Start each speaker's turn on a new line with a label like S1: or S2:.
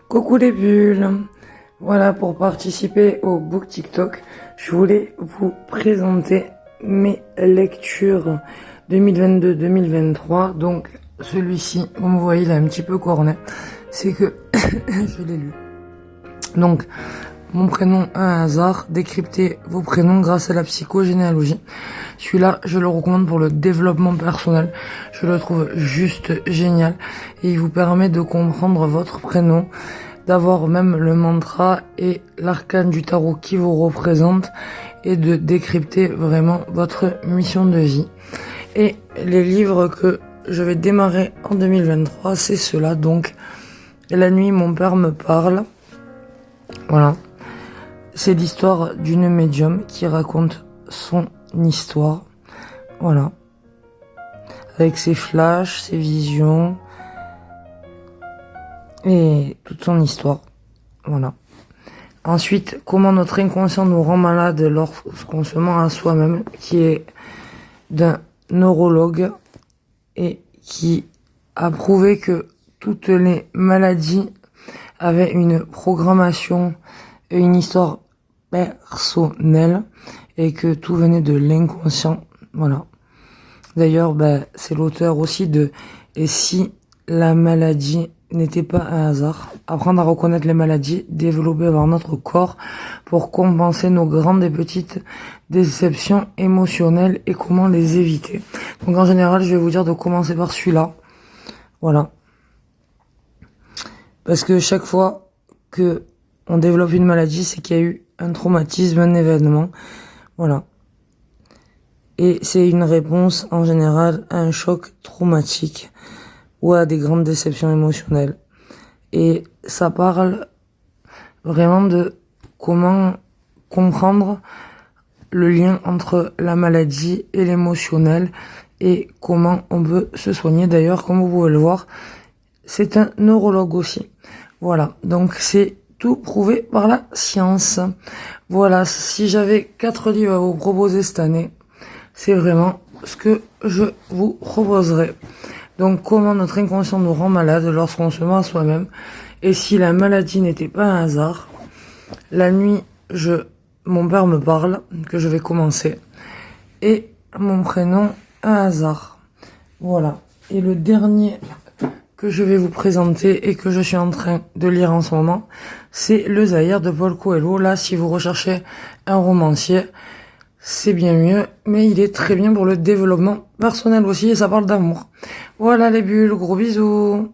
S1: Coucou les bulles. Voilà, pour participer au Book TikTok, je voulais vous présenter mes lectures 2022-2023. Donc celui-ci, comme vous voyez, il est un petit peu corné. C'est que je l'ai lu. Donc, mon prénom, un hasard, décrypter vos prénoms grâce à la psychogénéalogie. Celui-là, je le recommande pour le développement personnel. Je le trouve juste génial. Et il vous permet de comprendre votre prénom, d'avoir même le mantra et l'arcane du tarot qui vous représente et de décrypter vraiment votre mission de vie. Et les livres que je vais démarrer en 2023, c'est cela. Donc, la nuit, mon père me parle. Voilà. C'est l'histoire d'une médium qui raconte son histoire. Voilà. Avec ses flashs, ses visions et toute son histoire. Voilà. Ensuite, comment notre inconscient nous rend malade lorsqu'on se ment à soi-même, qui est d'un neurologue et qui a prouvé que toutes les maladies avaient une programmation et une histoire personnelle et que tout venait de l'inconscient. Voilà. D'ailleurs, c'est l'auteur aussi de « Et si la maladie n'était pas un hasard ?» Apprendre à reconnaître les maladies développées par notre corps pour compenser nos grandes et petites déceptions émotionnelles et comment les éviter. Donc en général, je vais vous dire de commencer par celui-là. Voilà. Parce que chaque fois que on développe une maladie, c'est qu'il y a eu un traumatisme, un événement. Voilà. Et c'est une réponse, en général, à un choc traumatique ou à des grandes déceptions émotionnelles. Et ça parle vraiment de comment comprendre le lien entre la maladie et l'émotionnel et comment on peut se soigner. D'ailleurs, comme vous pouvez le voir, c'est un neurologue aussi. Voilà, donc c'est tout prouvé par la science. Voilà, si j'avais 4 livres à vous proposer cette année, c'est vraiment ce que je vous proposerais. Donc, comment notre inconscient nous rend malade lorsqu'on se ment à soi-même. Et si la maladie n'était pas un hasard. La nuit, mon père me parle, que je vais commencer. Et mon prénom, un hasard. Voilà. Et le dernier que je vais vous présenter et que je suis en train de lire en ce moment, c'est Le Zaïre de Paul Coelho. Là, si vous recherchez un romancier, c'est bien mieux, mais il est très bien pour le développement personnel aussi et ça parle d'amour. Voilà les bulles, gros bisous.